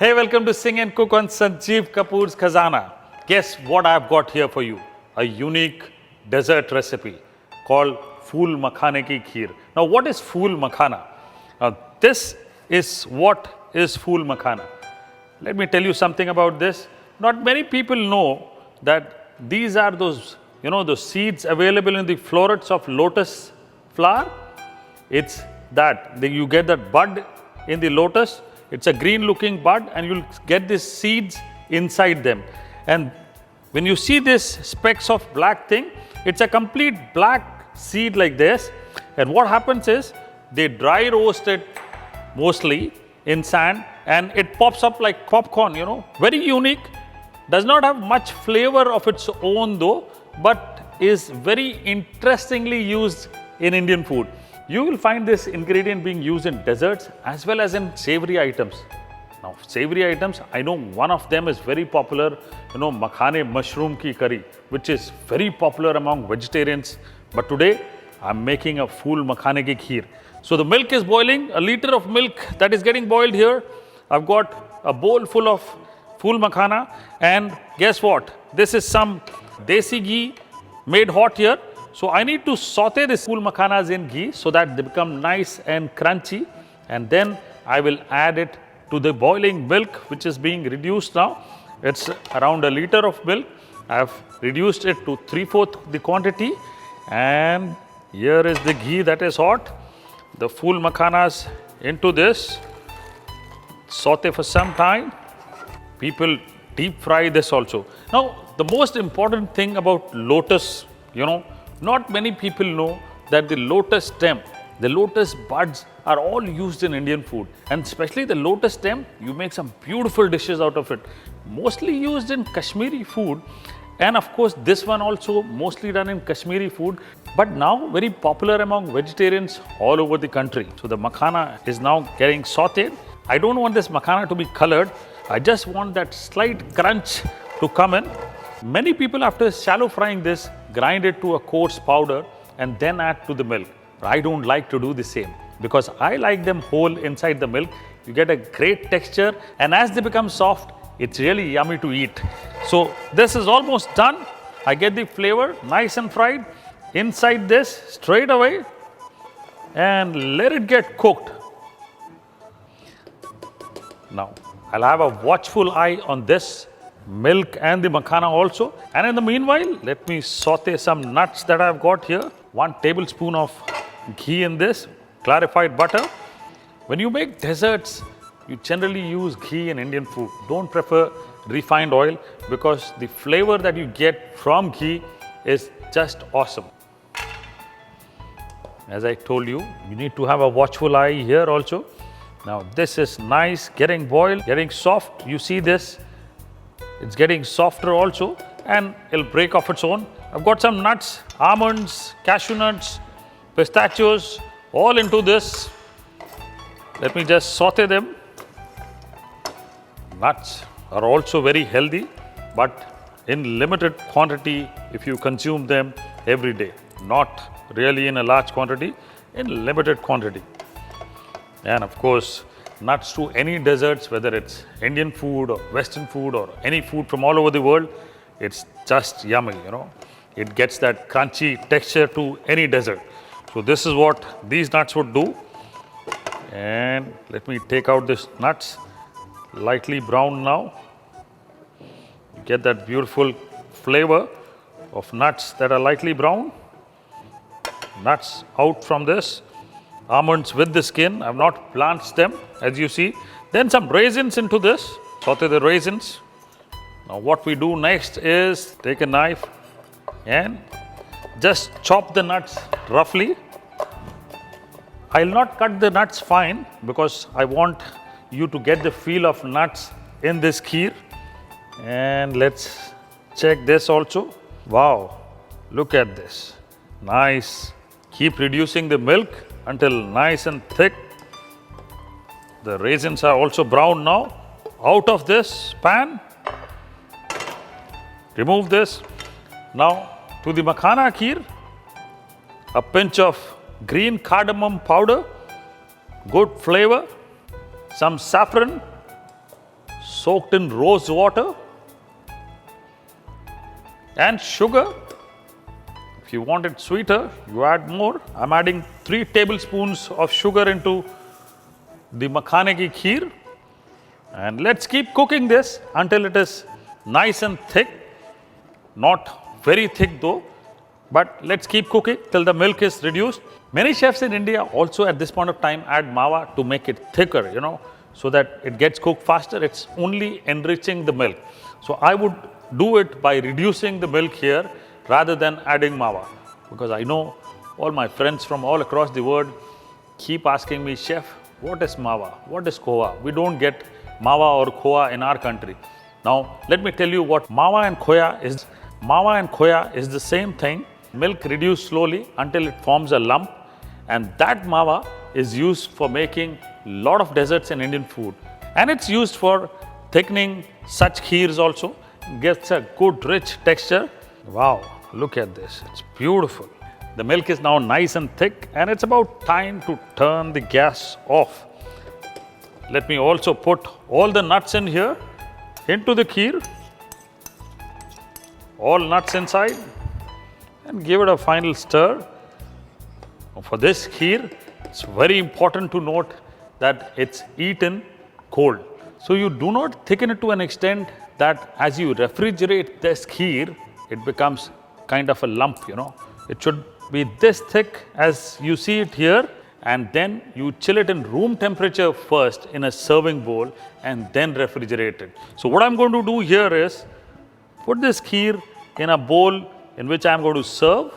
Hey, welcome to Sing and Cook on Sanjeev Kapoor's Khazana. Guess what I've got here for you? A unique dessert recipe called Phoolmakhane ki Kheer. Now, what is Phoolmakhana? This is what is Phoolmakhana. Let me tell you something about this. Not many people know that these are those seeds available in the florets of lotus flower. It's that you get that bud in the lotus. It's a green looking bud and you'll get these seeds inside them. And when you see this specks of black thing, it's a complete black seed like this. And what happens is they dry roast it mostly in sand and it pops up like popcorn, very unique. Does not have much flavor of its own though, but is very interestingly used in Indian food. You will find this ingredient being used in desserts as well as in savory items. Now, savory items, I know one of them is very popular, Makhane mushroom ki curry, which is very popular among vegetarians. But today, I'm making a Phoolmakhane ki Kheer. So the milk is boiling, a liter of milk that is getting boiled here. I've got a bowl full of Phoolmakhana, and guess what? This is some desi ghee made hot here. So I need to saute this Phoolmakhanas in ghee so that they become nice and crunchy, and then I will add it to the boiling milk which is being reduced now. It's around a liter of milk. I have reduced it to 3/4 the quantity, and here is the ghee that is hot. The Phoolmakhanas into this, saute for some time. People deep fry this also. Now the most important thing about lotus, not many people know that the lotus stem, the lotus buds are all used in Indian food, and especially the lotus stem, you make some beautiful dishes out of it. Mostly used in Kashmiri food, and of course this one also mostly done in Kashmiri food, but now very popular among vegetarians all over the country. So the makhana is now getting sauteed. I don't want this makhana to be colored. I just want that slight crunch to come in. Many people, after shallow frying this, grind it to a coarse powder and then add to the milk. But I don't like to do the same because I like them whole inside the milk. You get a great texture, and as they become soft, it's really yummy to eat. So this is almost done. I get the flavor nice and fried inside this straight away, and let it get cooked. Now I'll have a watchful eye on this milk and the makhana also, and in the meanwhile let me saute some nuts that I've got here. 1 tablespoon of ghee in this, clarified butter. When you make desserts, you generally use ghee in Indian food. Don't prefer refined oil because the flavor that you get from ghee is just awesome. As I told you, you need to have a watchful eye here also. Now this is nice, getting boiled, getting soft. You see this? It's getting softer also, and it'll break off its own. I've got some nuts, almonds, cashew nuts, pistachios, all into this. Let me just saute them. Nuts are also very healthy, but in limited quantity if you consume them every day. Not really in a large quantity, in limited quantity. And of course, nuts to any desserts, whether it's Indian food or Western food or any food from all over the world, it's just yummy, It gets that crunchy texture to any dessert. So this is what these nuts would do. And let me take out this nuts, lightly brown now. You get that beautiful flavor of nuts that are lightly brown. Nuts out from this. Almonds with the skin, I've not blanched them as you see. Then some raisins into this, saute the raisins. Now what we do next is take a knife and just chop the nuts roughly. I'll not cut the nuts fine because I want you to get the feel of nuts in this kheer. And let's check this also. Wow, look at this, nice. Keep reducing the milk until nice and thick. The raisins are also brown now. Out of this pan. Remove this. Now to the makhana kheer, a pinch of green cardamom powder, good flavor, some saffron, soaked in rose water and sugar. If you want it sweeter, you add more. I'm adding 3 tablespoons of sugar into the makhane ki kheer. And let's keep cooking this until it is nice and thick. Not very thick though, but let's keep cooking till the milk is reduced. Many chefs in India also at this point of time add mawa to make it thicker, so that it gets cooked faster. It's only enriching the milk. So I would do it by reducing the milk here rather than adding mawa, because I know all my friends from all across the world keep asking me, Chef, what is mawa? What is khoa? We don't get mawa or khoa in our country. Now, let me tell you what mawa and khoya is. Mawa and khoya is the same thing. Milk reduced slowly until it forms a lump, and that mawa is used for making a lot of desserts in Indian food. And it's used for thickening such kheers also. Gets a good rich texture. Wow, look at this. It's beautiful. The milk is now nice and thick, and it's about time to turn the gas off. Let me also put all the nuts in here into the kheer. All nuts inside, and give it a final stir. For this kheer, it's very important to note that it's eaten cold. So you do not thicken it to an extent that as you refrigerate this kheer, it becomes kind of a lump, It should be this thick as you see it here, and then you chill it in room temperature first in a serving bowl and then refrigerate it. So what I'm going to do here is put this kheer in a bowl in which I'm going to serve.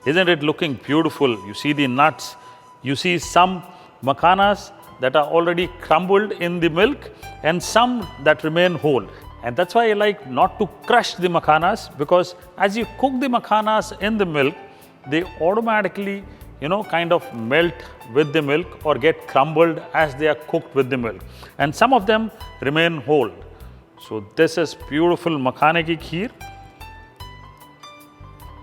Isn't it looking beautiful? You see the nuts, you see some makhanas that are already crumbled in the milk and some that remain whole. And that's why I like not to crush the makhanas, because as you cook the makhanas in the milk, they automatically, kind of melt with the milk or get crumbled as they are cooked with the milk. And some of them remain whole. So this is beautiful makhane ki kheer.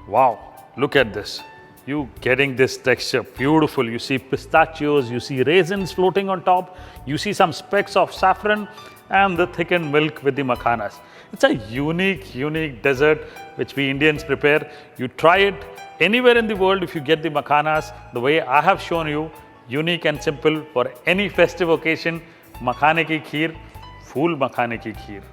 Wow, look at this. You getting this texture, beautiful. You see pistachios, you see raisins floating on top, you see some specks of saffron and the thickened milk with the makhanas. It's a unique dessert which we Indians prepare. You try it anywhere in the world if you get the makhanas the way I have shown you, unique and simple for any festive occasion. Makhane ki kheer, Phoolmakhana ki kheer.